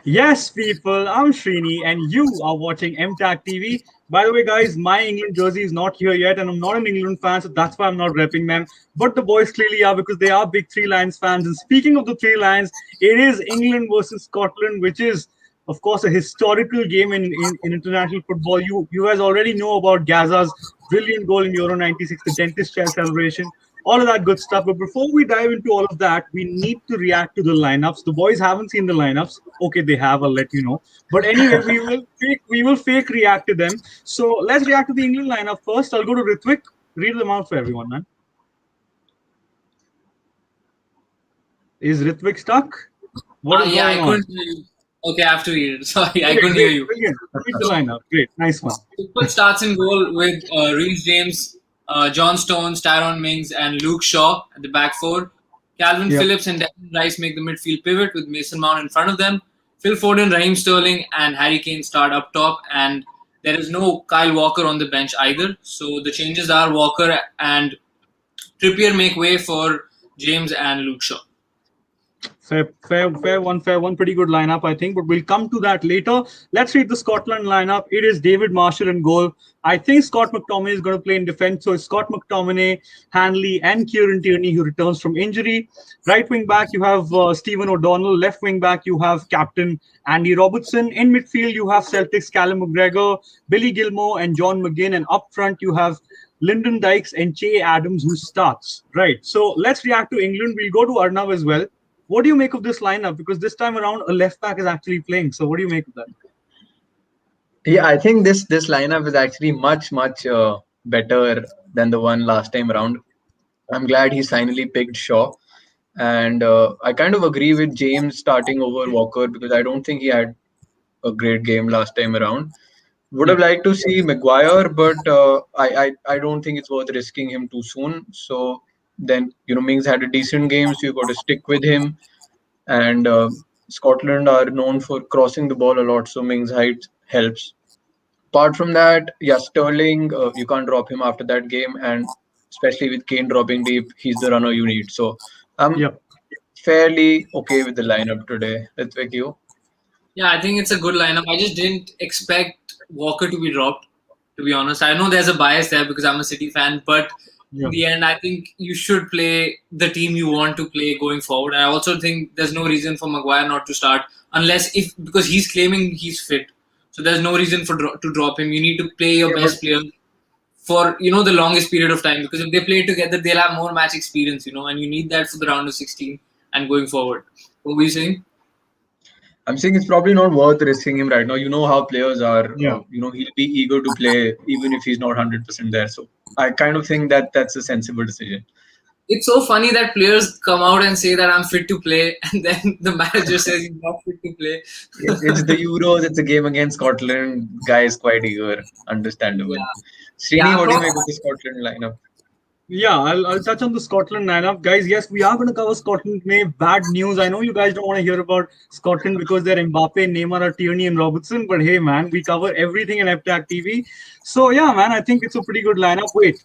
Yes, people, I'm Srini, and you are watching MTAG TV. By the way, guys, my England jersey is not here yet, and I'm not an England fan, so that's why I'm not repping them. But the boys clearly are because they are big Three Lions fans. And speaking of the Three Lions, it is England versus Scotland, which is, of course, a historical game in international football. You guys already know about Gaza's brilliant goal in Euro '96, the dentist chair celebration, all of that good stuff. But before we dive into all of that, we need to react to the lineups. The boys haven't seen the lineups. Okay, they have. I'll let you know. But anyway, we will fake react to them. So let's react to the England lineup first. I'll go to Ritvik. Read them out for everyone, man. Is Ritvik stuck? What is Yeah, I going on? couldn't hear you. Okay, I have to read it. Sorry, I Okay, couldn't hear great, you. brilliant. Read the lineup. Great, nice one. Pickford starts in goal with Reece James, John Stones, Tyrone Mings, and Luke Shaw at the back four. Kalvin Yep. Phillips and Declan Rice make the midfield pivot with Mason Mount in front of them. Phil Foden, Raheem Sterling, and Harry Kane start up top, and there is no Kyle Walker on the bench either. So the changes are Walker and Trippier make way for James and Luke Shaw. Fair one. Pretty good lineup, I think, but we'll come to that later. Let's read the Scotland lineup. It is David Marshall in goal. I think Scott McTominay is going to play in defense. So it's Scott McTominay, Hanley, and Kieran Tierney, who returns from injury. Right wing back, you have Stephen O'Donnell. Left wing back, you have captain Andy Robertson. In midfield, you have Celtics Callum McGregor, Billy Gilmore, and John McGinn. And up front, you have Lyndon Dykes and Che Adams, who starts. Right. So let's react to England. We'll go to Arnav as well. What do you make of this lineup? Because this time around, a left back is actually playing. So what do you make of that? Yeah, I think this lineup is actually much better than the one last time around. I'm glad he's finally picked Shaw, and I kind of agree with James starting over Walker because I don't think he had a great game last time around. Would have liked to see Maguire, but I don't think it's worth risking him too soon. So then Mings had a decent game, so you got to stick with him. And Scotland are known for crossing the ball a lot, so Mings' height helps. Apart from that, yeah, Sterling, you can't drop him after that game, and especially with Kane dropping deep, he's the runner you need. So I'm Yep. fairly okay with the lineup today. Ritvik, you? Yeah, I think it's a good lineup. I just didn't expect Walker to be dropped, to be honest. I know there's a bias there because I'm a City fan, but in the end, I think you should play the team you want to play going forward. I also think there's no reason for Maguire not to start because he's claiming he's fit. So there's no reason to drop him. You need to play your best player for the longest period of time, because if they play together, they'll have more match experience, and you need that for the round of 16 and going forward. What were you saying? I'm saying it's probably not worth risking him right now. You know how players are. Yeah. He'll be eager to play even if he's not 100% there. So I kind of think that that's a sensible decision. It's so funny that players come out and say that I'm fit to play, and then the manager says he's not fit to play. It's the Euros. It's a game against Scotland. Guy is quite eager. Understandable. Yeah. Srini, what do you make of the Scotland lineup? Yeah, I'll touch on the Scotland lineup. Guys, yes, we are going to cover Scotland. Bad news. I know you guys don't want to hear about Scotland because they're Mbappe, Neymar, Tierney, and Robertson. But hey, man, we cover everything in MTAG TV. So yeah, man, I think it's a pretty good lineup. Wait,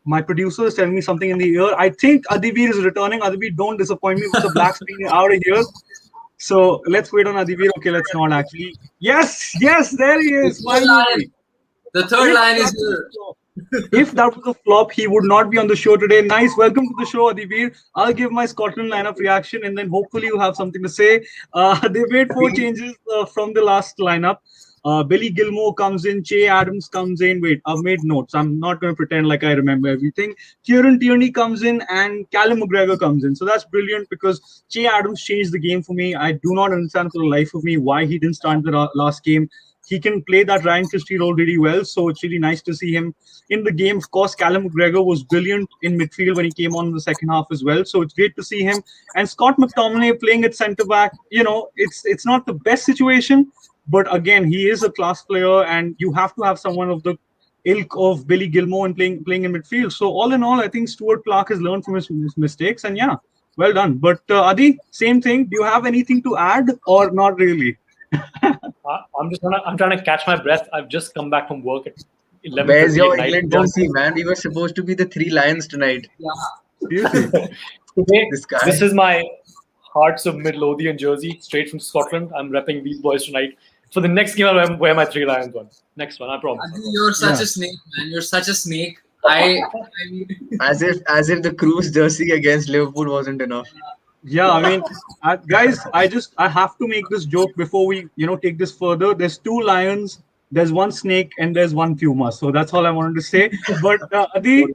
my producer is telling me something in the ear. I think Adibir is returning. Adibir, don't disappoint me with the black screen out of here. So let's wait on Adibir. Okay, let's not actually. Yes, there he is. Finally. The third line is here. If that was a flop, he would not be on the show today. Nice. Welcome to the show, Adibir. I'll give my Scotland lineup reaction and then hopefully you have something to say. They made 4 changes from the last lineup. Billy Gilmore comes in. Che Adams comes in. Wait, I've made notes. I'm not going to pretend like I remember everything. Kieran Tierney comes in and Callum McGregor comes in. So that's brilliant because Che Adams changed the game for me. I do not understand for the life of me why he didn't start the last game. He can play that Ryan Christie role really well, so it's really nice to see him in the game. Of course, Callum McGregor was brilliant in midfield when he came on in the second half as well, so it's great to see him. And Scott McTominay playing at centre-back, it's not the best situation, but again, he is a class player, and you have to have someone of the ilk of Billy Gilmore and playing in midfield. So all in all, I think Stuart Clark has learned from his mistakes, and yeah, well done. But Adi, same thing. Do you have anything to add or not really? I'm trying to catch my breath. I've just come back from work at 11:30 Where's your at night. England jersey, man? We were supposed to be the 3 Lions tonight. Yeah. Seriously. Today, This guy. this is my Hearts of Midlothian jersey, straight from Scotland. I'm repping these boys tonight. For the next game, I'll wear my 3 Lions one. Next one, I promise. Adi, you're such a snake, man. You're such a snake. I mean, As if the Cruise jersey against Liverpool wasn't enough. Yeah, I mean, guys, I have to make this joke before we take this further. There's 2 lions, there's 1 snake, and there's 1 puma. So that's all I wanted to say. But Adi,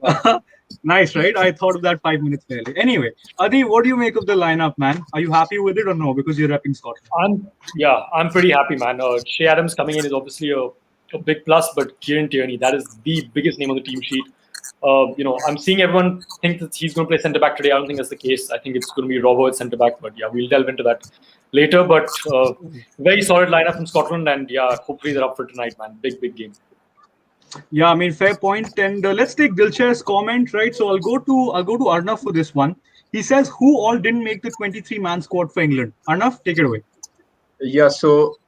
nice, right? I thought of that 5 minutes early. Anyway, Adi, what do you make of the lineup, man? Are you happy with it or no? Because you're repping Scotland. I'm pretty happy, man. Shea Adams coming in is obviously a big plus, but Kieran Tierney, that is the biggest name on the team sheet. I'm seeing everyone think that he's going to play centre back today. I don't think that's the case. I think it's going to be Roberts centre back, but yeah, we'll delve into that later. But very solid lineup from Scotland, and yeah, hopefully they're up for tonight, man. Big game. Yeah, I mean, fair point. And let's take Dilchair's comment, right? So I'll go to Arnav for this one. He says, "Who all didn't make the 23-man squad for England?" Arnav, take it away. Yeah, so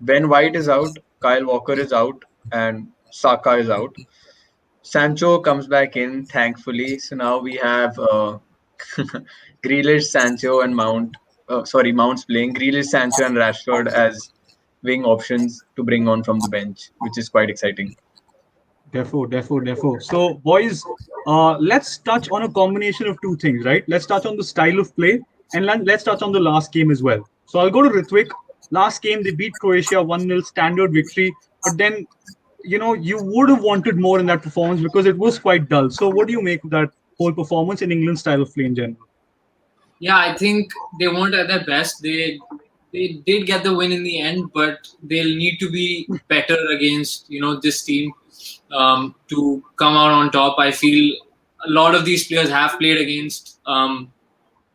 Ben White is out, Kyle Walker is out, and Saka is out. Sancho comes back in, thankfully. So now we have Grealish, Sancho, and Mount's playing. Grealish, Sancho, and Rashford as wing options to bring on from the bench, which is quite exciting. Defo. So, boys, let's touch on a combination of 2 things, right? Let's touch on the style of play, and let's touch on the last game as well. So I'll go to Ritvik. Last game, they beat Croatia 1-0 standard victory, but then you would have wanted more in that performance because it was quite dull. So what do you make of that whole performance in England's style of play in general? Yeah, I think they weren't at their best. They did get the win in the end, but they'll need to be better against this team to come out on top. I feel a lot of these players have played against the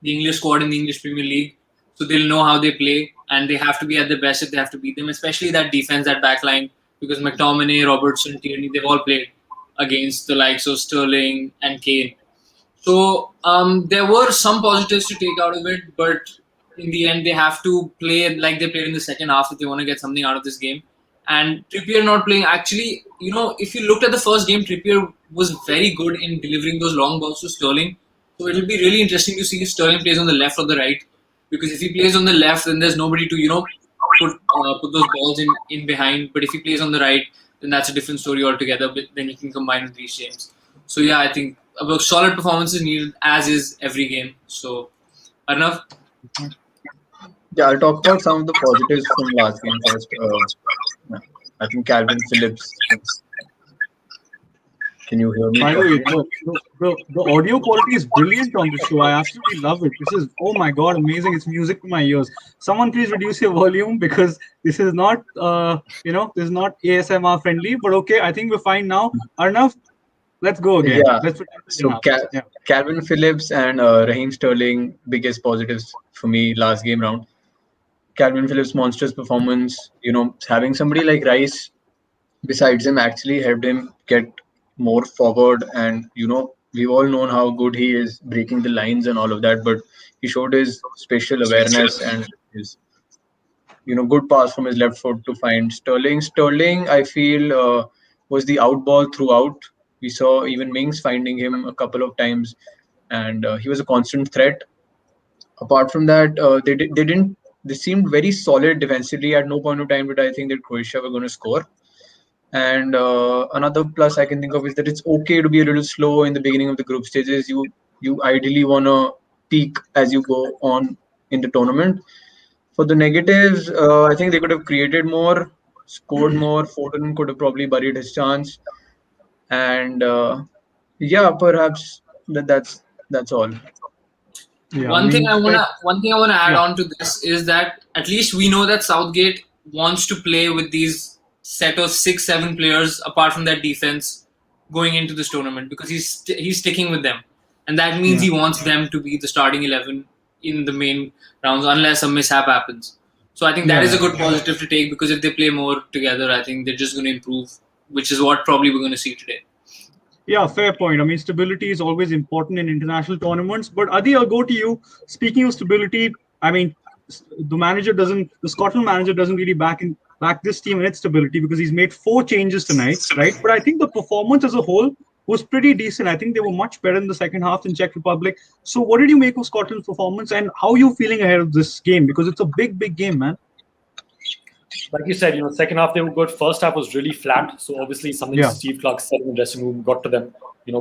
English squad in the English Premier League, so they'll know how they play, and they have to be at their best if they have to beat them, especially that defense, that backline. Because McTominay, Robertson, Tierney, they've all played against the likes of Sterling and Kane. So there were some positives to take out of it, but in the end, they have to play like they played in the second half if they want to get something out of this game. And Trippier not playing, actually, if you looked at the first game, Trippier was very good in delivering those long balls to Sterling. So it'll be really interesting to see if Sterling plays on the left or the right. Because if he plays on the left, then there's nobody to, put those balls in behind. But if he plays on the right, then that's a different story altogether. But then you can combine with these James. So yeah, I think a solid performance is needed, as is every game. So Arnav? Yeah, I'll talk about some of the positives from last game first. I think Kalvin Phillips. Can you hear me? By the way, the audio quality is brilliant on the show. I absolutely love it. This is, oh my god, amazing. It's music to my ears. Someone please reduce your volume because this is not, this is not ASMR friendly. But okay, I think we're fine now. Arnav, let's go again. Yeah. Let's Kalvin Phillips and Raheem Sterling, biggest positives for me last game round. Kalvin Phillips' monstrous performance. Having somebody like Rice besides him actually helped him get more forward, and we've all known how good he is breaking the lines and all of that, but he showed his spatial awareness and his good pass from his left foot to find Sterling. I feel was the out ball throughout. We saw even Mings finding him a couple of times, and he was a constant threat. Apart from that, they seemed very solid defensively. At no point of time did I think that Croatia were going to score. And another plus I can think of is that it's okay to be a little slow in the beginning of the group stages. You ideally want to peak as you go on in the tournament. For the negatives, I think they could have created more, scored more. Foden could have probably buried his chance. And perhaps that's all. Yeah, One thing I wanna add on to this is that at least we know that Southgate wants to play with these set of 6-7 players apart from that defense going into this tournament because he's sticking with them, and that means he wants them to be the starting 11 in the main rounds unless a mishap happens. So I think that is a good positive to take because if they play more together, I think they're just going to improve, which is what probably we're going to see today. Yeah, fair point. I mean, stability is always important in international tournaments. But Adi, I'll go to you. Speaking of stability, I mean, the Scotland manager doesn't really back this team in its stability because he's made 4 changes tonight, right? But I think the performance as a whole was pretty decent. I think they were much better in the second half than Czech Republic. So, what did you make of Scotland's performance, and how are you feeling ahead of this game? Because it's a big, big game, man. Like you said, second half they were good. First half was really flat. So obviously something Steve Clark said in the dressing room got to them.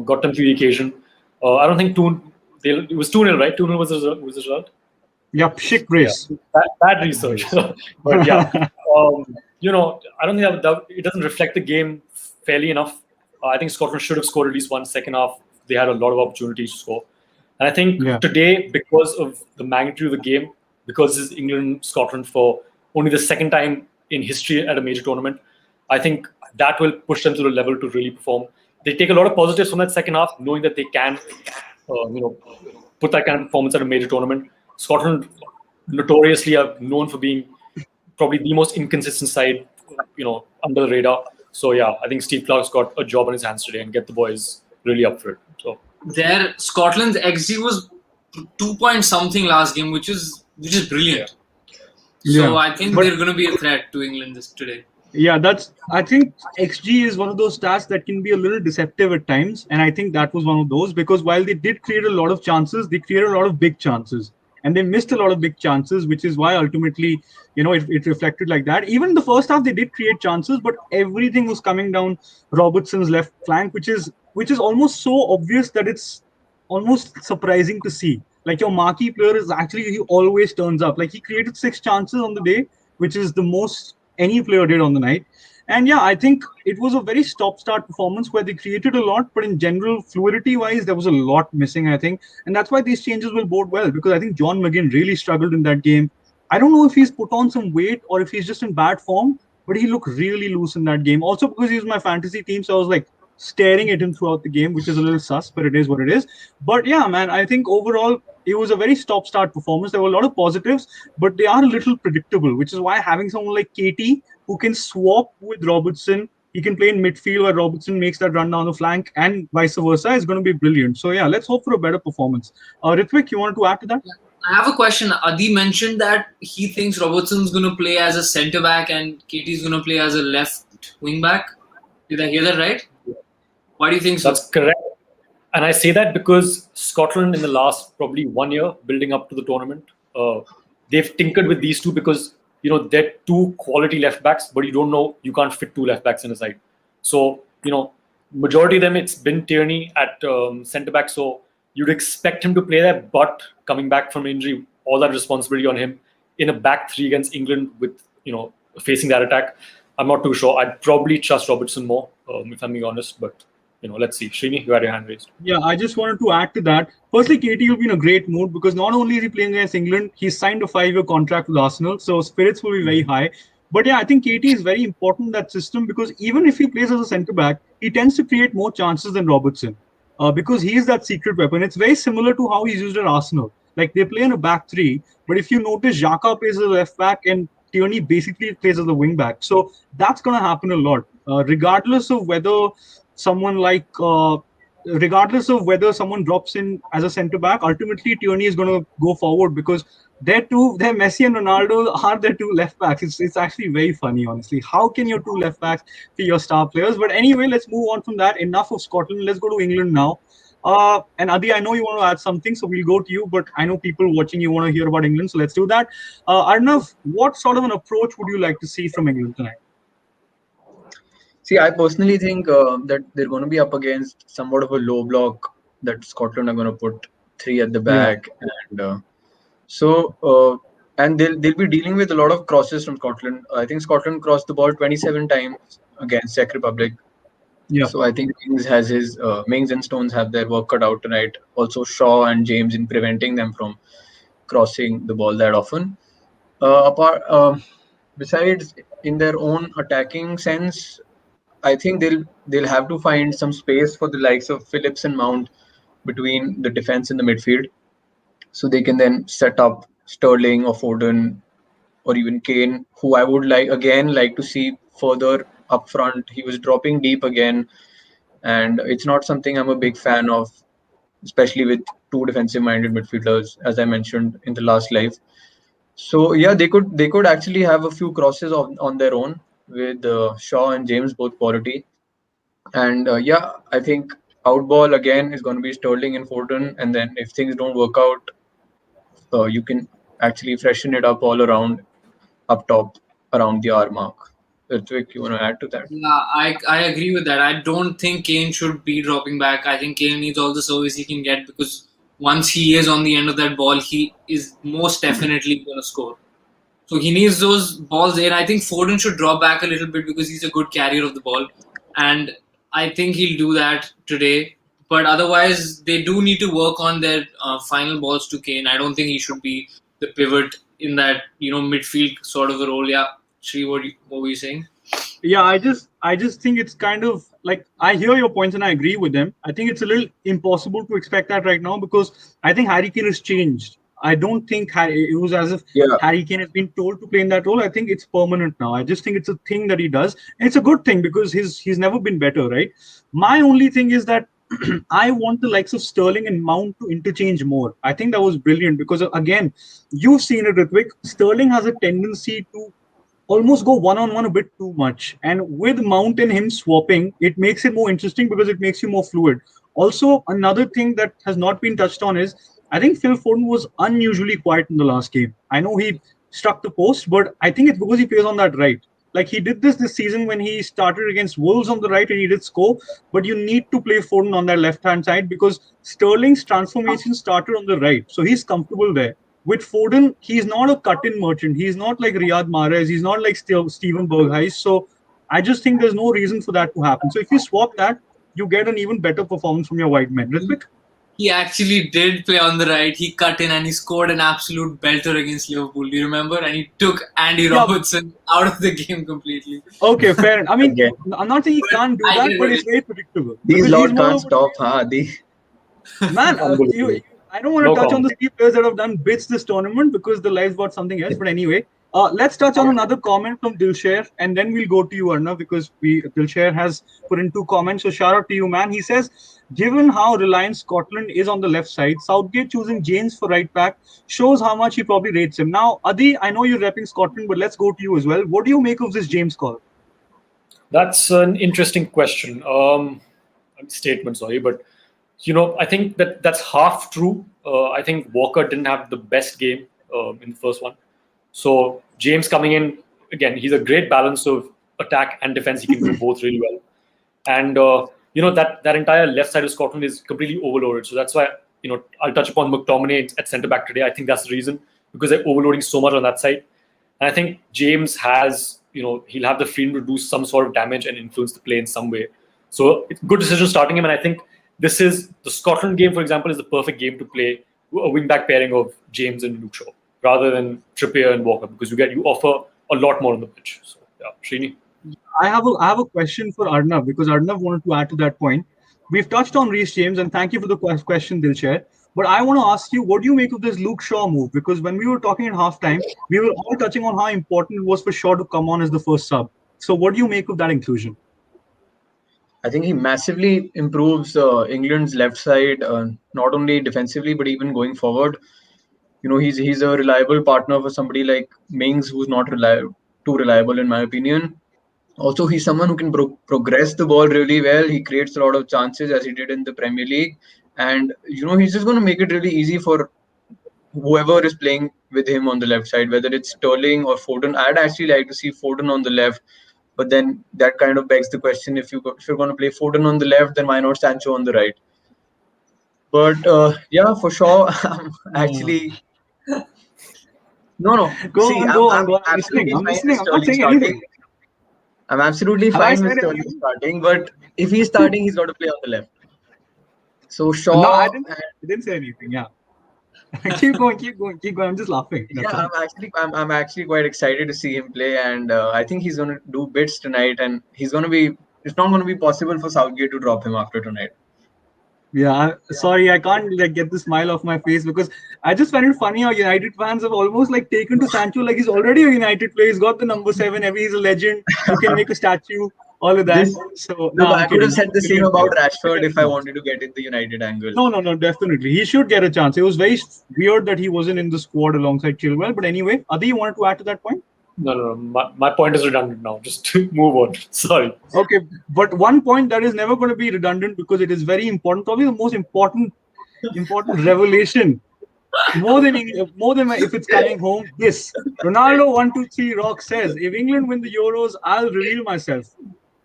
Got them through the occasion. I don't think it was 2-0, right? 2-0 was the result. Yep, shit race. Yeah, bad research. But yeah, I don't think that it doesn't reflect the game fairly enough. I think Scotland should have scored at least one second half. They had a lot of opportunities to score. And I think today, because of the magnitude of the game, because this is England-Scotland for only the second time in history at a major tournament, I think that will push them to the level to really perform. They take a lot of positives from that second half, knowing that they can, put that kind of performance at a major tournament. Scotland notoriously are known for being probably the most inconsistent side, under the radar. So yeah, I think Steve Clark's got a job on his hands today and get the boys really up for it. So Scotland's XG was 2 point something last game, which is brilliant. So I think they're going to be a threat to England today. Yeah, I think XG is one of those stats that can be a little deceptive at times. And I think that was one of those, because while they did create a lot of chances, they created a lot of big chances. And they missed a lot of big chances, which is why ultimately, it reflected like that. Even in the first half, they did create chances, but everything was coming down Robertson's left flank, which is almost so obvious that it's almost surprising to see. Like, your marquee player is actually, he always turns up. Like, he created 6 chances on the day, which is the most any player did on the night. And yeah, I think it was a very stop-start performance where they created a lot, but in general, fluidity-wise, there was a lot missing, I think. And that's why these changes will bode well, because I think John McGinn really struggled in that game. I don't know if he's put on some weight or if he's just in bad form, but he looked really loose in that game. Also because he was my fantasy team, so I was like staring at him throughout the game, which is a little sus, but it is what it is. But yeah, man, I think overall, it was a very stop-start performance. There were a lot of positives, but they are a little predictable, which is why having someone like KT who can swap with Robertson, he can play in midfield where Robertson makes that run down the flank and vice versa, is going to be brilliant. So yeah, let's hope for a better performance. Ritvik, you wanted to add to that? I have a question. Adi mentioned that he thinks Robertson's going to play as a centre-back and KT's going to play as a left wing-back. Did I hear that right? Why do you think so? That's correct. And I say that because Scotland in the last probably 1 year building up to the tournament, they've tinkered with these two because, they're 2 quality left backs, but you can't fit 2 left backs in a side. So, majority of them, it's been Tierney at centre back. So you'd expect him to play there, but coming back from injury, all that responsibility on him in a back 3 against England with, facing that attack. I'm not too sure. I'd probably trust Robertson more, if I'm being honest, but let's see. Srini, you had your hand raised. Yeah, I just wanted to add to that. Firstly, KT will be in a great mood because not only is he playing against England, he's signed a 5-year contract with Arsenal, so spirits will be very high. But yeah, I think KT is very important in that system because even if he plays as a centre-back, he tends to create more chances than Robertson because he is that secret weapon. It's very similar to how he's used at Arsenal. Like, they play in a back 3, but if you notice, Xhaka plays as a left-back and Tierney basically plays as a wing-back. So that's going to happen a lot, regardless of whether someone drops in as a centre back, ultimately Tierney is going to go forward because they're Messi and Ronaldo are their 2 left backs. It's actually very funny, honestly. How can your 2 left backs be your star players? But anyway, let's move on from that. Enough of Scotland. Let's go to England now. And Adi, I know you want to add something, so we'll go to you. But I know people watching you want to hear about England, so let's do that. Arnav, what sort of an approach would you like to see from England tonight? See, I personally think that they're going to be up against somewhat of a low block that Scotland are going to put 3 at the back, and and they'll be dealing with a lot of crosses from Scotland. I think Scotland crossed the ball 27 times against Czech Republic. Yeah. So I think Mings and Stones have their work cut out tonight. Also Shaw and James in preventing them from crossing the ball that often. Besides, in their own attacking sense, I think they'll have to find some space for the likes of Phillips and Mount between the defense and the midfield, so they can then set up Sterling or Foden or even Kane, who I would like to see further up front. He was dropping deep again, and it's not something I'm a big fan of, especially with 2 defensive-minded midfielders, as I mentioned in the last live. So yeah, they could actually have a few crosses on their own with Shaw and James both quality, and I think Out ball again is going to be Sterling and Foden, and then if things don't work out, you can actually freshen it up all around up top around the hour mark. Ritvik, you want to add to that? Yeah, I agree with that. I don't think Kane should be dropping back. I think Kane needs all the service he can get because once he is on the end of that ball, he is most definitely going to score. So he needs those balls in. I think Foden should drop back a little bit because he's a good carrier of the ball. And I think he'll do that today. But otherwise, they do need to work on their final balls to Kane. I don't think he should be the pivot in that, midfield sort of a role. Yeah, Shri, what were you saying? Yeah, I just think it's kind of like, I hear your points and I agree with them. I think it's a little impossible to expect that right now because I think Harry Kane has changed. I don't think it was as if Harry Kane has been told to play in that role. I think it's permanent now. I just think it's a thing that he does. And it's a good thing because he's never been better, right? My only thing is that I want the likes of Sterling and Mount to interchange more. I think that was brilliant because, again, you've seen it, Ritvik. Sterling has a tendency to almost go one-on-one a bit too much. And with Mount and him swapping, it makes it more interesting because it makes you more fluid. Also, another thing that has not been touched on is I think Phil Foden was unusually quiet in the last game. I know he struck the post, but I think it's because he plays on that right. Like he did this season when he started against Wolves on the right and he did score. But you need to play Foden on that left-hand side because Sterling's transformation started on the right. So he's comfortable there. With Foden, he's not a cut-in merchant. He's not like Riyad Mahrez. He's not like Steven Berghuis. So I just think there's no reason for that to happen. So if you swap that, you get an even better performance from your wide men. Ritvik? He actually did play on the right. He cut in and he scored an absolute belter against Liverpool. Do you remember? And he took Andy Robertson out of the game completely. Okay, fair enough. I mean, I'm not saying he can't do that, but it's very predictable. These lot can't stop, huh? Man, I don't want to touch on the three players that have done bits this tournament because the live's got something else. But anyway, let's touch on another comment from Dilsher and then we'll go to you, Arnav, because Dilsher has put in 2 comments. So shout out to you, man. He says, given how reliant Scotland is on the left side, Southgate choosing James for right back shows how much he probably rates him. Now, Adi, I know you're repping Scotland, but let's go to you as well. What do you make of this James call? That's an interesting question. Statement, sorry, but I think that's half true. I think Walker didn't have the best game in the first one. So James coming in, again, he's a great balance of attack and defense. He can do both really well. And, that entire left side of Scotland is completely overloaded. So that's why, I'll touch upon McTominay at centre-back today. I think that's the reason, because they're overloading so much on that side. And I think James has, he'll have the freedom to do some sort of damage and influence the play in some way. So it's a good decision starting him. And I think this is the Scotland game, for example, is the perfect game to play a wing-back pairing of James and Luke Shaw rather than Trippier and Walker, because you offer a lot more on the pitch. So, yeah, Srini. I have a question for Arnav because Arnav wanted to add to that point. We've touched on Reece James, and thank you for the question, Dilsher. But I want to ask you, what do you make of this Luke Shaw move? Because when we were talking at halftime, we were all touching on how important it was for Shaw to come on as the first sub. So what do you make of that inclusion? I think he massively improves England's left side, not only defensively, but even going forward. He's a reliable partner for somebody like Mings, who's not too reliable in my opinion. Also, he's someone who can progress the ball really well. He creates a lot of chances as he did in the Premier League. And, he's just going to make it really easy for whoever is playing with him on the left side, whether it's Sterling or Foden. I'd actually like to see Foden on the left. But then that kind of begs the question, if you're going to play Foden on the left, then why not Sancho on the right? But, for sure, I'm actually... No. I'm absolutely fine with Sterling starting. I'm absolutely fine with Sterling starting, but if he's starting, he's got to play on the left. So Shaw... No, I didn't say anything, yeah. keep going. I'm just laughing. I'm actually quite excited to see him play, and I think he's going to do bits tonight, and it's not going to be possible for Southgate to drop him after tonight. Yeah, sorry, I can't get the smile off my face because I just find it funny how United fans have almost taken to Sancho like he's already a United player. He's got the number 7, he's a legend. You can make a statue, all of that. I could have said the same about Rashford if I wanted to get in the United angle. No, definitely. He should get a chance. It was very weird that he wasn't in the squad alongside Chilwell. But anyway, Adi, you wanted to add to that point? No. My point is redundant now. Just to move on. Sorry. Okay, but one point that is never going to be redundant because it is very important, probably the most important revelation. More than if it's coming home. This Ronaldo 123 Rock says, if England win the Euros, I'll reveal myself.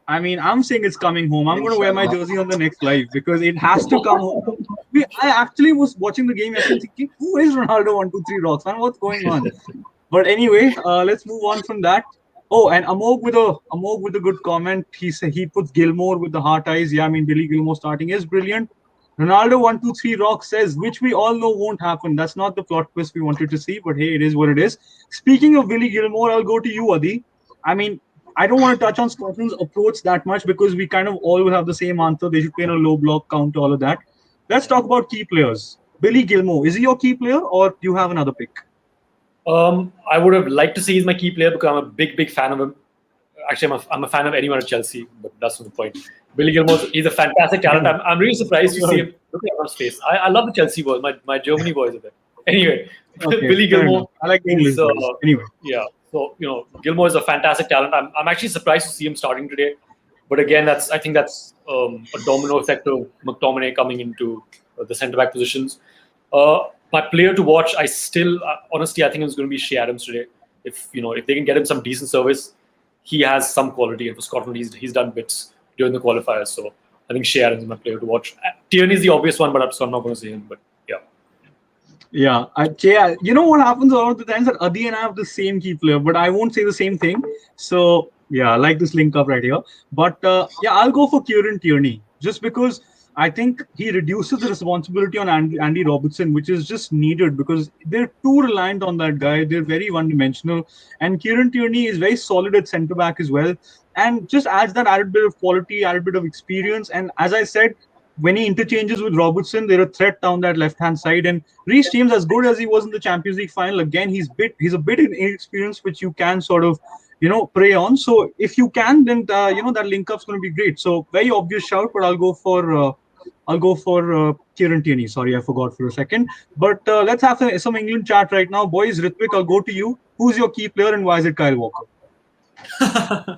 I mean, I'm saying it's coming home. I'm going to wear my jersey on the next live because it has to come home. I actually was watching the game yesterday thinking, who is Ronaldo 123 Rocks, man? What's going on? But anyway, let's move on from that. Oh, and Amog with a good comment. He puts Gilmore with the heart eyes. Yeah, I mean Billy Gilmore starting is brilliant. Ronaldo 123 Rock says, which we all know won't happen. That's not the plot twist we wanted to see, but hey, it is what it is. Speaking of Billy Gilmore, I'll go to you, Adi. I mean, I don't want to touch on Scotland's approach that much because we kind of all will have the same answer. They should play in a low block, counter, all of that. Let's talk about key players. Billy Gilmore, is he your key player or do you have another pick? I would have liked to say he's my key player because I'm a big fan of him. Actually, I'm a fan of anyone at Chelsea, but that's not the point. Billy Gilmore, he's a fantastic talent. I'm really surprised to see him. Look at his face. I love the Chelsea boys. My Germany boys are there. Anyway, Okay, Billy fair Gilmore. enough. I like the English is, boys. Anyway, Yeah. So Gilmore is a fantastic talent. I'm actually surprised to see him starting today. But again, I think that's a domino effect of McTominay coming into the centre back positions. My player to watch, honestly, I think it's going to be Shea Adams today. If they can get him some decent service, he has some quality. And for Scotland, he's done bits during the qualifiers. So I think Shea Adams is my player to watch. Tierney is the obvious one, so I'm not going to say him. But yeah. Yeah. You know what happens a lot of the times that Adi and I have the same key player, but I won't say the same thing. So yeah, I like this link up right here. But yeah, I'll go for Kieran Tierney just because I think he reduces the responsibility on Andy Robertson, which is just needed because they're too reliant on that guy. They're very one-dimensional. And Kieran Tierney is very solid at centre-back as well and just adds that added bit of quality, added bit of experience. And as I said, when he interchanges with Robertson, they're a threat down that left-hand side. And Reece James, as good as he was in the Champions League final, again, he's a bit inexperienced, which you can sort of prey on. So if you can, then that link up's going to be great. So very obvious shout, but I'll go for Kieran Tierney. Sorry, I forgot for a second. But let's have some England chat right now. Boys, Ritvik, I'll go to you. Who's your key player and why is it Kyle Walker? I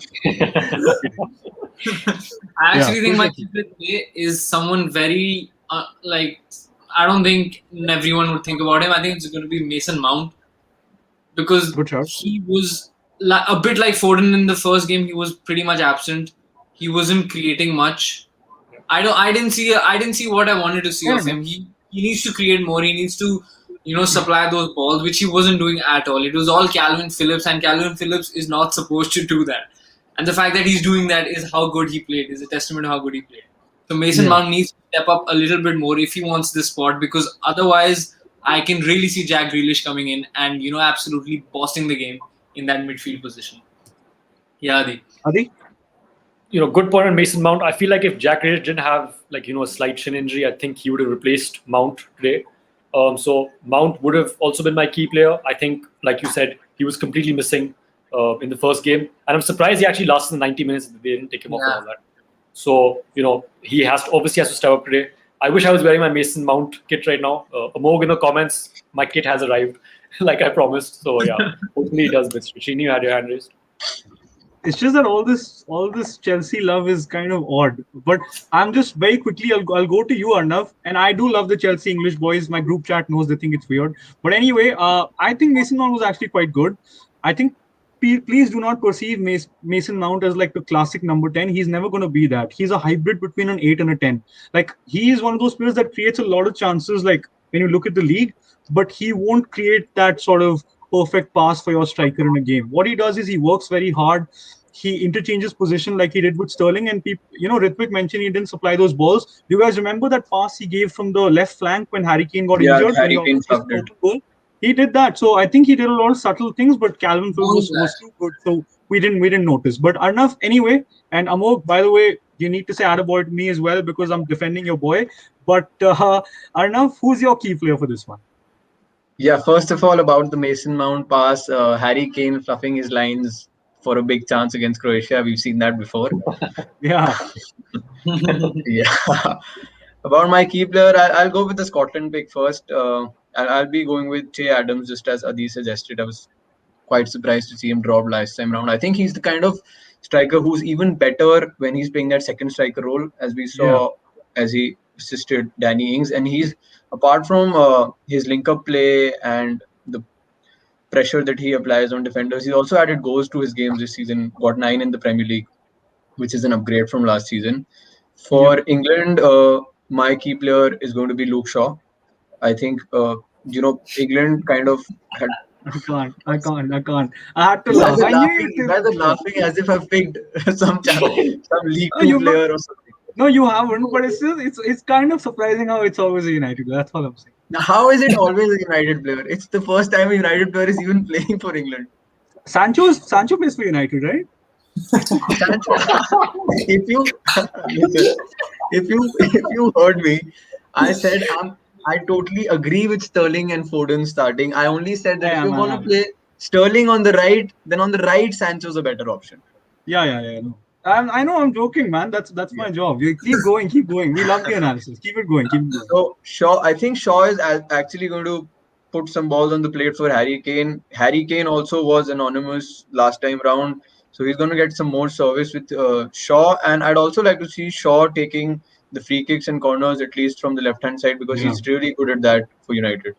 actually think my key player today is someone very, I don't think everyone would think about him. I think it's going to be Mason Mount because he was a bit like Foden in the first game. He was pretty much absent. He wasn't creating much. I didn't see what I wanted to see of him. He needs to create more. He needs to supply those balls, which he wasn't doing at all. It was all Kalvin Phillips, and Kalvin Phillips is not supposed to do that. And the fact that he's doing that is how good he played. Is a testament to how good he played. So Mason Mount needs to step up a little bit more if he wants this spot, because otherwise I can really see Jack Grealish coming in and absolutely bossing the game in that midfield position. Yeah, Adi? Good point on Mason Mount. I feel like if Jack Grealish didn't have a slight shin injury, I think he would have replaced Mount today. So Mount would have also been my key player. I think, like you said, he was completely missing in the first game, and I'm surprised he actually lasted the 90 minutes. They didn't take him off and all that. So he obviously has to step up today. I wish I was wearing my Mason Mount kit right now. Amog in the comments, my kit has arrived, like I promised. So yeah, hopefully it does. But Srini, you had your hand raised. It's just that all this Chelsea love is kind of odd. But I'm just very quickly, I'll go to you, Arnav. And I do love the Chelsea English boys. My group chat knows they think it's weird. But anyway, I think Mason Mount was actually quite good. I think please do not perceive Mason Mount as like the classic number 10. He's never going to be that. He's a hybrid between an 8 and a 10. Like, he is one of those players that creates a lot of chances, like when you look at the league, but he won't create that sort of perfect pass for your striker in a game. What he does is he works very hard. He interchanges position like he did with Sterling, and Ritvik mentioned he didn't supply those balls. Do you guys remember that pass he gave from the left flank when Harry Kane got injured? Harry Kane goal? He did that. So I think he did a lot of subtle things, but Kalvin Phillips was too good, so we didn't notice. But Arnav, anyway, and Amog, by the way, you need to say attaboy to me as well because I'm defending your boy. But Arnav, who's your key player for this one? Yeah, first of all, about the Mason Mount pass, Harry Kane fluffing his lines for a big chance against Croatia. We've seen that before. Yeah. Yeah. About my key player, I'll go with the Scotland pick first. I'll be going with Shea Adams, just as Adi suggested. I was quite surprised to see him drop last time round. I think he's the kind of striker who's even better when he's playing that second striker role, as we saw as he assisted Danny Ings. And he's, apart from his link-up play and the pressure that he applies on defenders, he's also added goals to his games this season. Got 9 in the Premier League, which is an upgrade from last season. For England, my key player is going to be Luke Shaw. I think England kind of had. I can't. I had to laugh. You guys are laughing as if I've picked some League Two player or something. No, you haven't. But it's kind of surprising how it's always a United. That's all I'm saying. Now, how is it always a United player? It's the first time a United player is even playing for England. Sancho plays for United, right? Sancho, if you heard me, I said I totally agree with Sterling and Foden starting. I only said that if you want to play Sterling on the right, then on the right Sancho's a better option. Yeah. No. I know I'm joking, man. That's my job. You keep going. We love the analysis. Keep it going. So I think Shaw is actually going to put some balls on the plate for Harry Kane. Harry Kane also was anonymous last time round, so he's going to get some more service with Shaw. And I'd also like to see Shaw taking the free kicks and corners, at least from the left-hand side, because he's really good at that for United.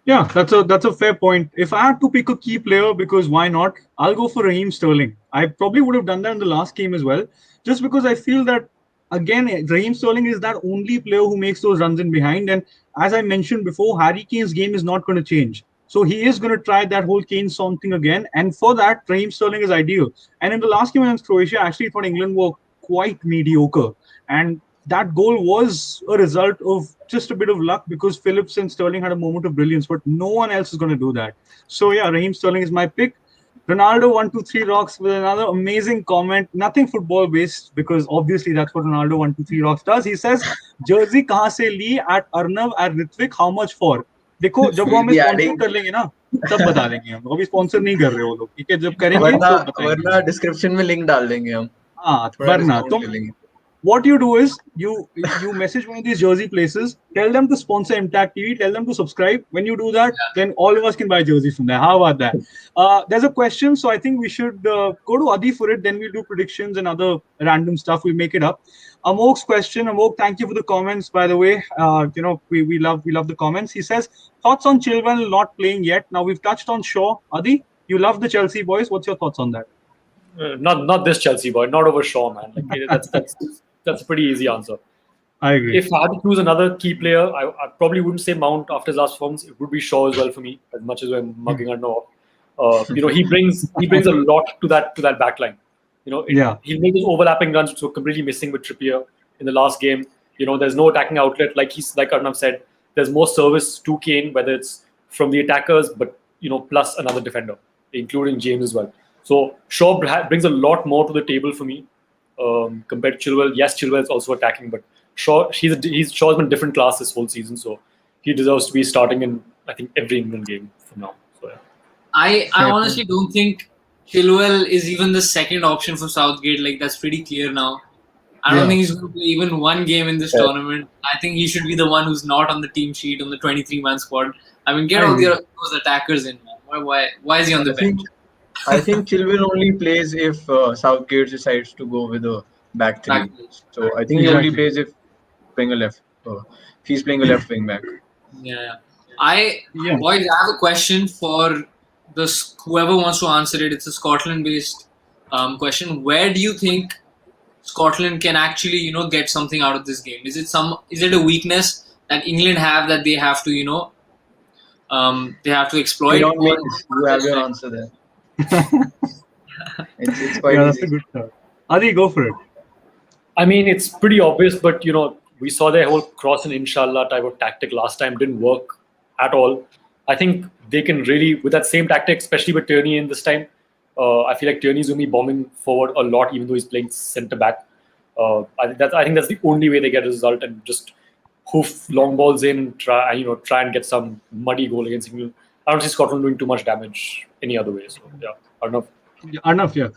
Yeah, that's a fair point. If I had to pick a key player, because why not? I'll go for Raheem Sterling. I probably would have done that in the last game as well, just because I feel that, again, Raheem Sterling is that only player who makes those runs in behind. And as I mentioned before, Harry Kane's game is not going to change. So he is going to try that whole Kane song thing again. And for that, Raheem Sterling is ideal. And in the last game against Croatia, I actually thought England were quite mediocre. And that goal was a result of just a bit of luck, because Phillips and Sterling had a moment of brilliance, but no one else is going to do that. So yeah, Raheem Sterling is my pick. Ronaldo123 Rocks with another amazing comment. Nothing football based, because obviously that's what Ronaldo123 Rocks does. He says, "Jersey kahan se li at Arnav at Ritvik? How much for?" देखो जब वो हमें sponsor कर लेंगे ना तब बता देंगे हम. अभी स्पॉन्सर नहीं कर रहे वो लोग, ठीक है? जब करेंगे तो वरना डिस्क्रिप्शन में लिंक डाल देंगे हम. हाँ, वरना तुम what you do is you message one of these jersey places, tell them to sponsor MTAG TV, tell them to subscribe. When you do that, then all of us can buy jerseys from there. How about that? There's a question, so I think we should go to Adi for it. Then we'll do predictions and other random stuff. We'll make it up. Amok's question. Amok, thank you for the comments, by the way. We love the comments. He says, thoughts on Chilwell not playing yet. Now we've touched on Shaw. Adi, you love the Chelsea boys. What's your thoughts on that? Not this Chelsea boy, not over Shaw, man. That's a pretty easy answer. I agree. If I had to choose another key player, I probably wouldn't say Mount after his last performance. It would be Shaw as well for me, as much as we're mugging Arnav. He brings a lot to that back line. He'll make those overlapping runs, which were completely missing with Trippier in the last game. There's no attacking outlet, like Arnav said. There's more service to Kane, whether it's from the attackers, but plus another defender, including James as well. So Shaw brings a lot more to the table for me compared to Chilwell. Yes, Chilwell is also attacking, but Shaw's been a different class this whole season, so he deserves to be starting in, I think, every England game from now. So yeah. I honestly don't think Chilwell is even the second option for Southgate. Like, that's pretty clear now. I don't think he's going to play even one game in this tournament. I think he should be the one who's not on the team sheet, on the 23-man squad. I mean, get all those attackers in, man. Why is he on the bench? I think Chilwell only plays if Southgate decides to go with a back three. So I think he only plays if playing a left. If he's playing a left wing back. Yeah. Boys, I have a question for whoever wants to answer it. It's a Scotland-based question. Where do you think Scotland can actually, get something out of this game? Is it a weakness that England have that they have to, they have to exploit? You have your answer there. it's quite that's a good start. Adi, go for it. I mean, it's pretty obvious, but we saw their whole cross and inshallah type of tactic last time didn't work at all. I think they can really, with that same tactic, especially with Tierney in this time, I feel like Tierney's going to be bombing forward a lot, even though he's playing centre back. I think that's the only way they get a result, and just hoof long balls in and try and get some muddy goal against England. I don't see Scotland doing too much damage any other way. So yeah, Arnav, yeah.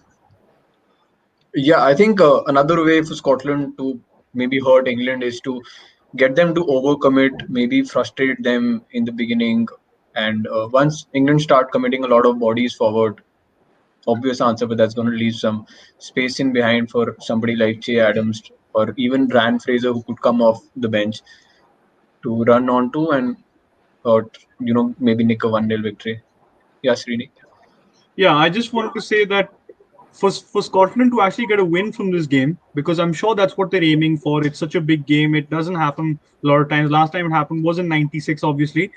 Yeah, I think another way for Scotland to maybe hurt England is to get them to overcommit, maybe frustrate them in the beginning, And once England start committing a lot of bodies forward, obvious answer, but that's going to leave some space in behind for somebody like Che Adams or even Ryan Fraser, who could come off the bench to run onto and maybe nick a 1-0 victory. Yeah, Srini. Yeah, I just wanted to say that for Scotland to actually get a win from this game, because I'm sure that's what they're aiming for. It's such a big game. It doesn't happen a lot of times. Last time it happened was in '96, obviously.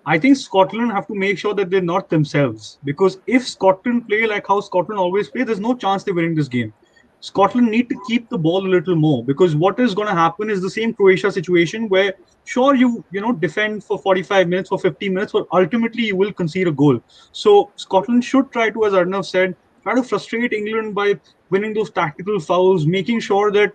I think Scotland have to make sure that they're not themselves, because if Scotland play like how Scotland always play, there's no chance they're winning this game. Scotland need to keep the ball a little more, because what is going to happen is the same Croatia situation where sure you defend for 45 minutes for 50 minutes, but ultimately you will concede a goal. So Scotland should try to, as Arnav said, try to frustrate England by winning those tactical fouls, making sure that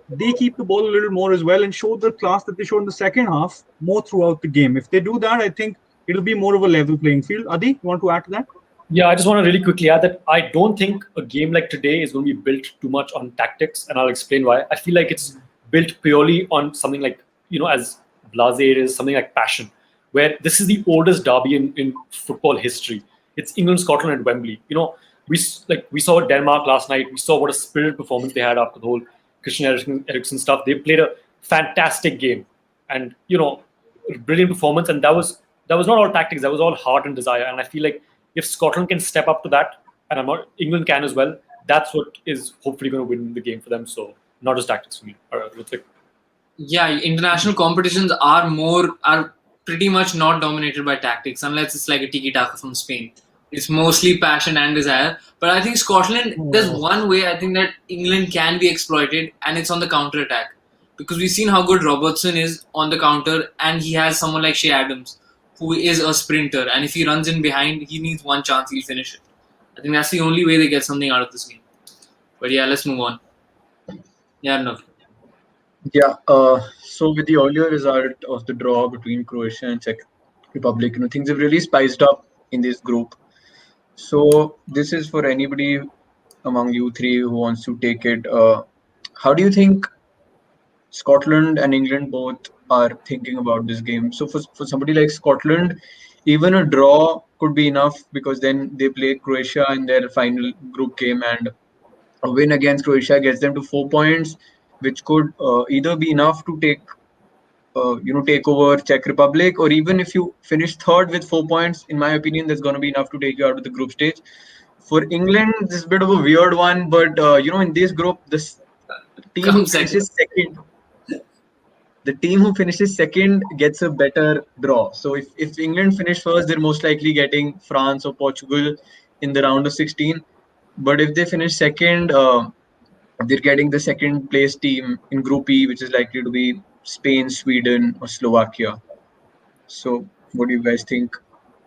they keep the ball a little more as well and show the class that they showed in the second half more throughout the game. If they do that, I think it'll be more of a level playing field. Adi, you want to add to that? Yeah, I just want to really quickly add that I don't think a game like today is going to be built too much on tactics, and I'll explain why. I feel like it's built purely on something like, as blasé it is, something like passion, where this is the oldest derby in football history. It's England-Scotland at Wembley. We saw Denmark last night. We saw what a spirited performance they had after the whole Christian Eriksen stuff. They played a fantastic game, and brilliant performance. And that was not all tactics. That was all heart and desire. And I feel like if Scotland can step up to that, and England can as well, that's what is hopefully going to win the game for them. So not just tactics for me. Ritvik. Yeah, international competitions are pretty much not dominated by tactics, unless it's like a tiki-taka from Spain. It's mostly passion and desire. But I think Scotland, there's one way I think that England can be exploited, and it's on the counter-attack. Because we've seen how good Robertson is on the counter, and he has someone like Che Adams, who is a sprinter. And if he runs in behind, he needs one chance, he'll finish it. I think that's the only way they get something out of this game. But yeah, let's move on. Yeah, no. Yeah, so with the earlier result of the draw between Croatia and Czech Republic, things have really spiced up in this group. So this is for anybody among you three who wants to take it. How do you think Scotland and England both are thinking about this game? So for somebody like Scotland, even a draw could be enough, because then they play Croatia in their final group game, and a win against Croatia gets them to 4 points, which could either be enough to take over Czech Republic, or even if you finish third with 4 points, in my opinion, that's going to be enough to take you out of the group stage. For England, this is a bit of a weird one, but in this group, this team who finishes second. The team who finishes second gets a better draw. So if England finish first, they're most likely getting France or Portugal in the round of 16. But if they finish second, they're getting the second place team in Group E, which is likely to be Spain, Sweden, or Slovakia. So what do you guys think?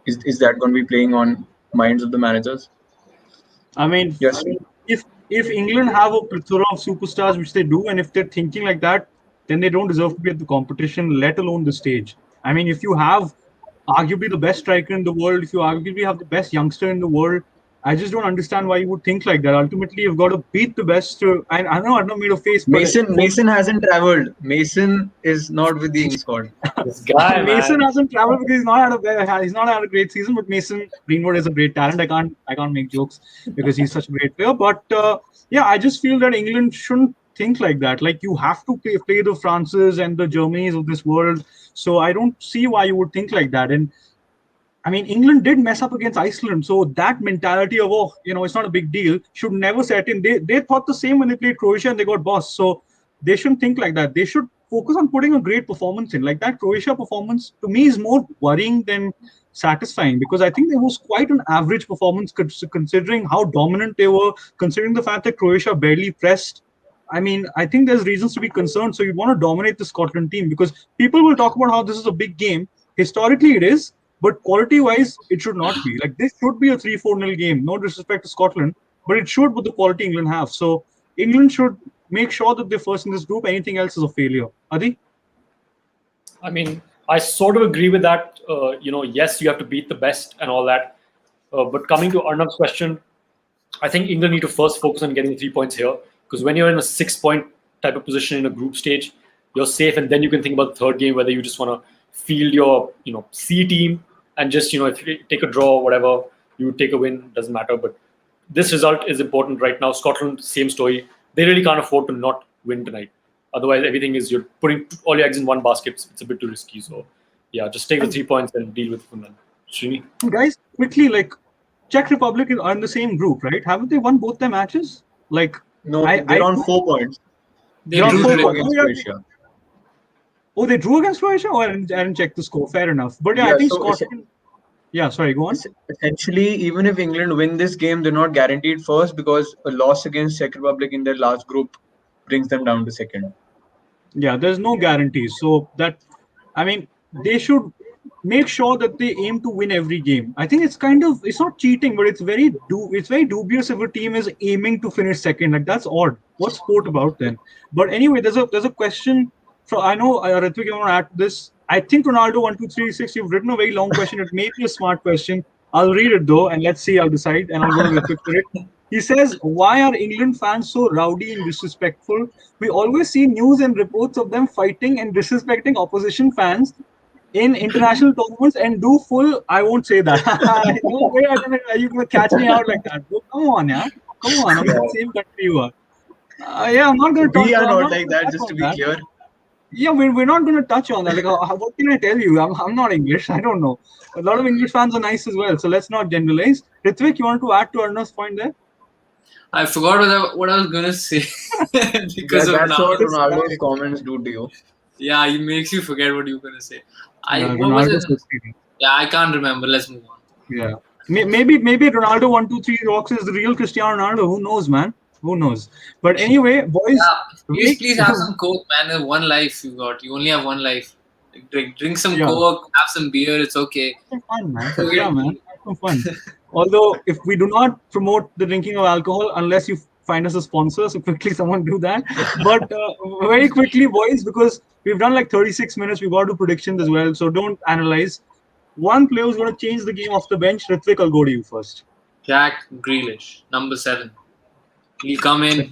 Is that going to be playing on minds of the managers? I mean, yes. If England have a plethora of superstars, which they do, and if they're thinking like that, then they don't deserve to be at the competition, let alone the stage. I mean, if you have arguably the best striker in the world, if you arguably have the best youngster in the world, I just don't understand why you would think like that. Ultimately, you've got to beat the best. I know I've not made a face. Mason hasn't travelled. Mason is not with the England squad. This guy, Mason hasn't travelled because he's not had a great season. But Mason Greenwood is a great talent. I can't make jokes because he's such a great player. But yeah, I just feel that England shouldn't think like that. Like, you have to play the Frances and the Germanys of this world. So I don't see why you would think like that. And I mean, England did mess up against Iceland. So that mentality of, it's not a big deal, should never set in. They thought the same when they played Croatia and they got bossed. So they shouldn't think like that. They should focus on putting a great performance in. Like, that Croatia performance, to me, is more worrying than satisfying, because I think there was quite an average performance considering how dominant they were, considering the fact that Croatia barely pressed. I mean, I think there's reasons to be concerned. So you want to dominate the Scotland team, because people will talk about how this is a big game. Historically, it is. But quality-wise, it should not be. Like, this should be a 3-4-0 game. No disrespect to Scotland, but it should with the quality England have. So England should make sure that they're first in this group. Anything else is a failure. Adi? I mean, I sort of agree with that. Yes, you have to beat the best and all that. But coming to Arnav's question, I think England need to first focus on getting 3 points here. Because when you're in a 6-point type of position in a group stage, you're safe. And then you can think about the third game, whether you just want to field your C team and just if you take a draw or whatever, you take a win, doesn't matter. But this result is important right now. Scotland, same story. They really can't afford to not win tonight. Otherwise, everything is you're putting all your eggs in one basket. It's a bit too risky. So, yeah, just take the 3 points and deal with Finland. Srini? Guys, quickly, like, Czech Republic are in the same group, right? Haven't they won both their matches? Like, No, they're on 4 points. They They're drew on today. 4 against Croatia. Oh, they drew against Croatia? Oh, I didn't check the score. Fair enough. But yeah, I think so Scotland... Yeah, sorry, go on. essentially, even if England win this game, they're not guaranteed first because a loss against Czech Republic in their last group brings them down to second. Yeah, there's no guarantees. So that, I mean, they should make sure that they aim to win every game. I think it's not cheating, but it's very dubious if a team is aiming to finish second. Like, that's odd. What's sport about then? But anyway, there's a question from, I know Ritvik, you want to add to this. I think Ronaldo 1236. You've written a very long question. It may be a smart question. I'll read it though, and let's see. I'll decide, and I'll go to Ritvik for it. He says, "Why are England fans so rowdy and disrespectful? We always see news and reports of them fighting and disrespecting opposition fans in international tournaments and do full." I won't say that. No way are you going to catch me out like that. Bro, come on, yeah. Come on. I'm in the same country you are. Yeah, I'm not going to talk. We are I'm not like that, just to be clear. Yeah, we're not going to touch on that. Like, what can I tell you? I'm not English. I don't know. A lot of English fans are nice as well. So let's not generalize. Ritvik, you want to add to Arnav's point there? I forgot what I was gonna say because of That's what Ronaldo's Ronaldo's comments do to you. Yeah, he makes you forget what you were gonna say. What was Ronaldo's it? Yeah, I can't remember. Let's move on. Yeah, maybe Ronaldo 123 rocks is the real Cristiano Ronaldo. Who knows, man? Who knows? But anyway, boys, please have some coke, man. One life you got. You only have one life. Drink some coke, have some beer. It's okay. Have some fun, man. Yeah, man. Have some fun. Although, if we do not promote the drinking of alcohol, unless you find us a sponsor, so quickly someone do that. But very quickly, boys, because we've done like 36 minutes, we've got to do predictions as well. So don't analyze. One player who's going to change the game off the bench. Ritvik, I'll go to you first. Jack Grealish, number 7. He'll come in.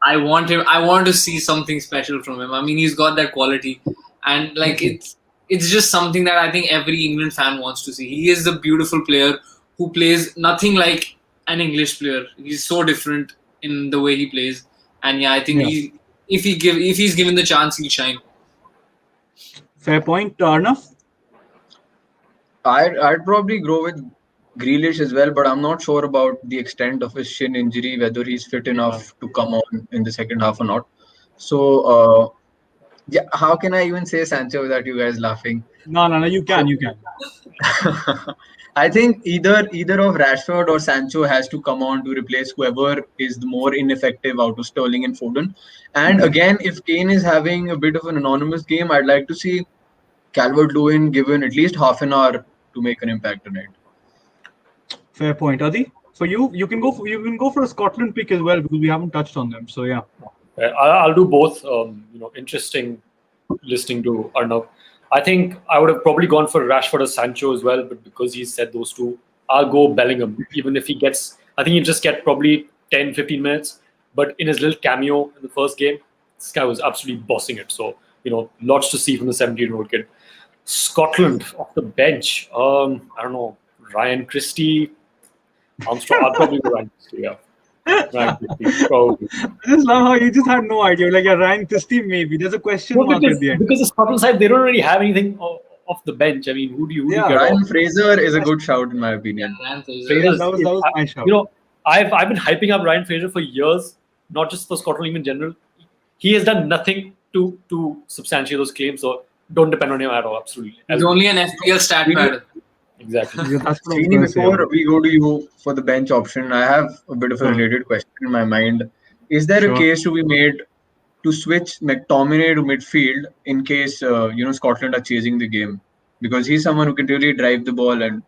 I want him. I want to see something special from him. I mean, he's got that quality, and like it's just something that I think every England fan wants to see. He is the beautiful player who plays nothing like an English player. He's so different in the way he plays, and yeah, I think if he's given the chance, he'll shine. Fair point, Arnav. I'd probably go with Grealish as well, but I'm not sure about the extent of his shin injury, whether he's fit enough to come on in the second half or not. So, yeah, how can I even say Sancho without you guys laughing? No, you can. I think either of Rashford or Sancho has to come on to replace whoever is the more ineffective out of Sterling and Foden. And again, if Kane is having a bit of an anonymous game, I'd like to see Calvert-Lewin given at least half an hour to make an impact tonight. Fair point, Adi. For you can go for a Scotland pick as well because we haven't touched on them. So yeah, I'll do both. Interesting listening to Arnav. I think I would have probably gone for Rashford or Sancho as well, but because he said those two, I'll go Bellingham. Even if he gets, I think he'll just get probably 10, 15 minutes. But in his little cameo in the first game, this guy was absolutely bossing it. So lots to see from the 17-year-old kid. Scotland off the bench. I don't know, Ryan Christie. I'll probably go Ryan Christie, yeah. Ryan Christie, probably. I just love how you just had no idea. Like, Ryan Christie, maybe. There's a question mark at the end. Because the Scotland side, they don't really have anything off the bench. I mean, who do you get Ryan off? Fraser is a good shout, in my opinion. Yeah, That was my shout. I've been hyping up Ryan Fraser for years, not just for Scotland League in general. He has done nothing to substantiate those claims, so don't depend on him at all. Absolutely. He's only an FPL stat pad. Exactly. Srini, before we go to you for the bench option, I have a bit of a related question in my mind. Is there a case to be made to switch McTominay to midfield in case Scotland are chasing the game? Because he's someone who can really drive the ball and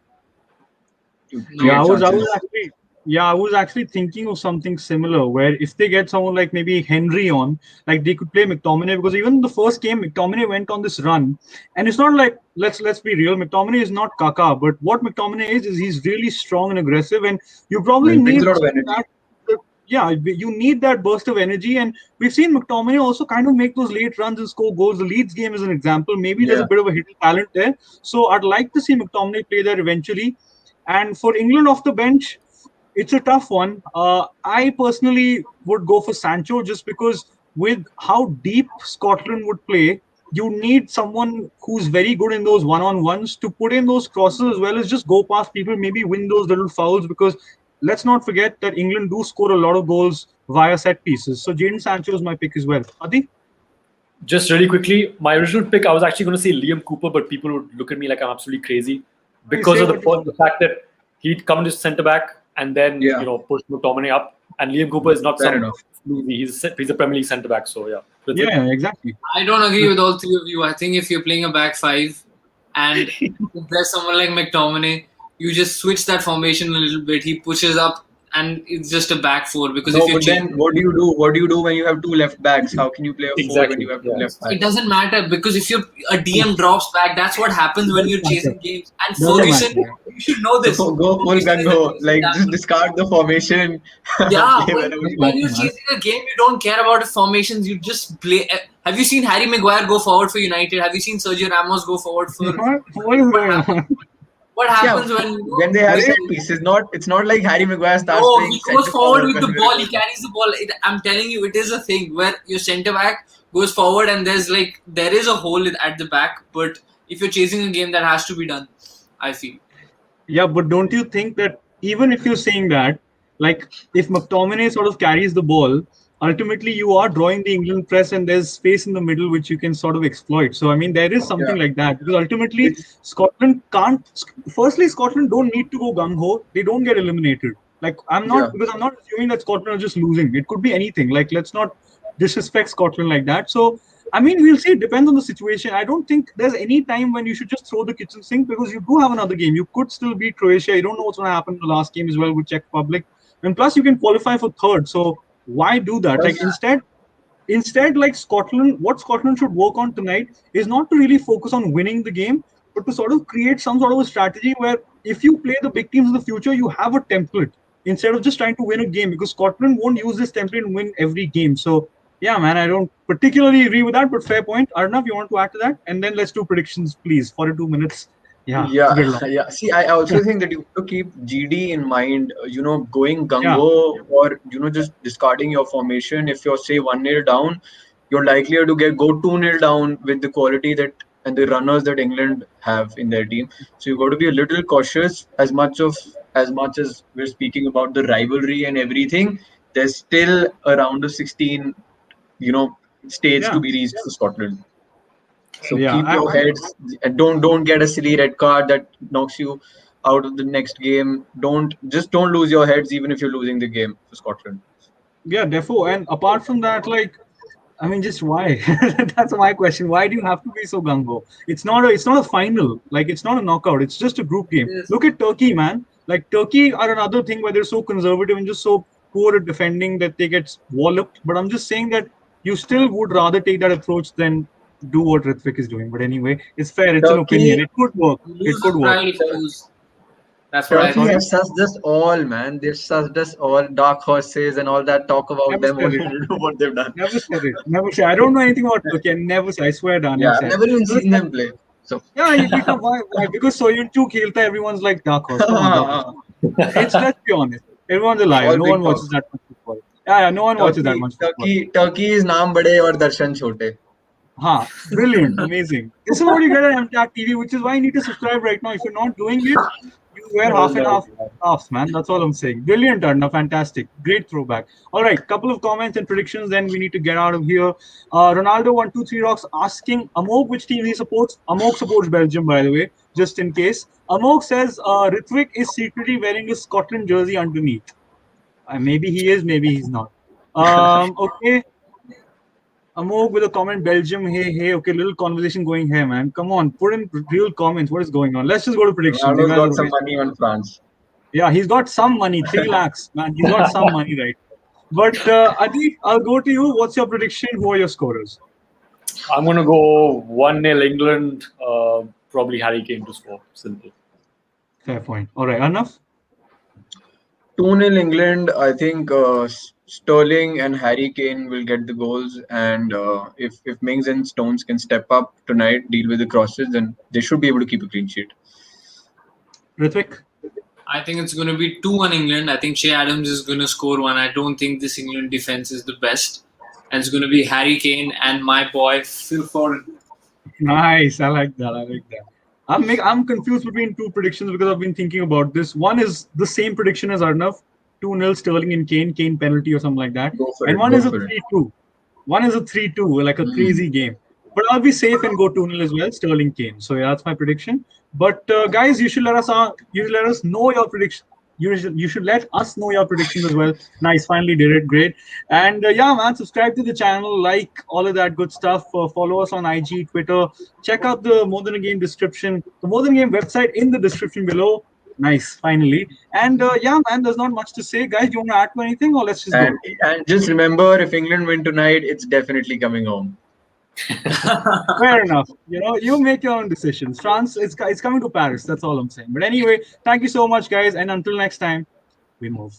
I was actually thinking of something similar where if they get someone like maybe Henry on, like they could play McTominay, because even in the first game, McTominay went on this run, and it's not like let's be real, McTominay is not Kaka, but what McTominay is he's really strong and aggressive, and you probably need that. yeah, you need that burst of energy. And we've seen McTominay also kind of make those late runs and score goals. The Leeds game is an example. Maybe there's a bit of a hidden talent there. So I'd like to see McTominay play there eventually. And for England off the bench, it's a tough one. I personally would go for Sancho just because with how deep Scotland would play, you need someone who's very good in those one-on-ones to put in those crosses as well as just go past people, maybe win those little fouls because let's not forget that England do score a lot of goals via set pieces. So Jadon Sancho is my pick as well. Adi? Just really quickly, my original pick, I was actually going to say Liam Cooper, but people would look at me like I'm absolutely crazy because of the fact that he'd come to centre back and then push McTominay up. And Liam Cooper is not he's a Premier League centre back. So yeah. Yeah, exactly. I don't agree with all three of you. I think if you're playing a back five and if there's someone like McTominay, you just switch that formation a little bit. He pushes up and it's just a back four because then what do you do? What do you do when you have two left backs? How can you play a four when you have two left backs? It doesn't matter because if a DM drops back, that's what happens when you're chasing games. And Ferguson, you should know this. Go full gung-ho. Like just discard the formation. Yeah, when you're chasing a game, you don't care about the formations. You just play. Have you seen Harry Maguire go forward for United? Have you seen Sergio Ramos go forward for? What is going on? What happens when they have set pieces? It's not like Harry Maguire starts. Oh, he goes forward with the ball. He carries the ball. I'm telling you, it is a thing where your centre back goes forward and there is a hole at the back. But if you're chasing a game, that has to be done. I feel. Yeah, but don't you think that even if you're saying that, like if McTominay sort of carries the ball, ultimately you are drawing the England press and there's space in the middle which you can sort of exploit. So, I mean, there is something like that because ultimately Scotland Scotland don't need to go gung-ho. They don't get eliminated. Like, because I'm not assuming that Scotland are just losing. It could be anything. Like, let's not disrespect Scotland like that. So, I mean, we'll see. It depends on the situation. I don't think there's any time when you should just throw the kitchen sink because you do have another game. You could still beat Croatia. You don't know what's going to happen in the last game as well with Czech Republic. And plus, you can qualify for third. So, why do that? Like instead, like Scotland, what Scotland should work on tonight is not to really focus on winning the game, but to sort of create some sort of a strategy where if you play the big teams in the future, you have a template instead of just trying to win a game because Scotland won't use this template and win every game. So yeah, man, I don't particularly agree with that, but fair point. Arnav, you want to add to that? And then let's do predictions, please. 42 minutes. Yeah. See, I also think that you have to keep GD in mind, going gung-ho or, just discarding your formation. If you're, say, 1-0 down, you're likelier to go 2-0 down with the quality that and the runners that England have in their team. So you've got to be a little cautious as much as we're speaking about the rivalry and everything. There's still a round of 16, stage to be reached for Scotland. So keep your heads and don't get a silly red card that knocks you out of the next game. Don't lose your heads even if you're losing the game for Scotland. Yeah, therefore, and apart from that, just why? That's my question. Why do you have to be so gung-ho? It's not a final. Like it's not a knockout. It's just a group game. Yes. Look at Turkey, man. Like Turkey are another thing where they're so conservative and just so poor at defending that they get walloped. But I'm just saying that you still would rather take that approach than do what Ritvik is doing. But anyway, it's fair. It's an opinion. It could work. That's what Turkey has sussed us all, man. They've sussed us all, dark horses and all that talk about them. What they've done. Never said it. Never said. I don't know anything about Turkey. I swear, Dan. Yeah, I've never even seen them play. So you become why? Because Soyuncu khelta, everyone's like dark horse. Let's be honest. Everyone's a liar. No one watches that much football. Yeah, no one watches that much football. Turkey is naam bade aur darshan chote. Brilliant, amazing. This is what you get at MTAG TV, which is why you need to subscribe right now. If you're not doing it, you wear half and half, man. That's all I'm saying. Brilliant, Arnav. Fantastic. Great throwback. All right, couple of comments and predictions, then we need to get out of here. Ronaldo123 Rocks asking Amok which team he supports. Amok supports Belgium, by the way, just in case. Amok says Ritvik is secretly wearing a Scotland jersey underneath. Maybe he is, maybe he's not. Okay. Amok with a comment, Belgium, hey, okay, little conversation going here, man. Come on, put in real comments. What is going on? Let's just go to predictions. Ronaldo's got some money on France. Yeah, he's got some money, 3 lakhs, man. He's got some money, right? But Adi, I'll go to you. What's your prediction? Who are your scorers? I'm going to go 1-0 England, probably Harry Kane to score. Simple. Fair point. All right, Arnav? 2-0 England. I think Sterling and Harry Kane will get the goals, and if Mings and Stones can step up tonight, deal with the crosses, then they should be able to keep a clean sheet. Ritvik? I think it's going to be 2-1 England. I think Shea Adams is going to score one. I don't think this England defense is the best. And it's going to be Harry Kane and my boy Phil Foden. Nice. I like that. I'm confused between two predictions because I've been thinking about this. One is the same prediction as Arnav, 2-0 Sterling and Kane penalty or something like that. And one is a 3-2. One is a 3-2, like a crazy game. But I'll be safe and go 2-0 as well, Sterling Kane. So yeah, that's my prediction. But guys, you should let us know your prediction. You should let us know your predictions as well. Nice, finally did it, great. And yeah, man, subscribe to the channel, like all of that good stuff. Follow us on IG, Twitter. Check out the More Than a Game description, the More Than a Game website in the description below. Nice, finally. And yeah, man, there's not much to say, guys. Do you want to add to anything, or let's just go? And just remember, if England win tonight, it's definitely coming home. Fair enough. You make your own decisions. France, it's coming to Paris. That's all I'm saying. But anyway, thank you so much, guys. And until next time, we move.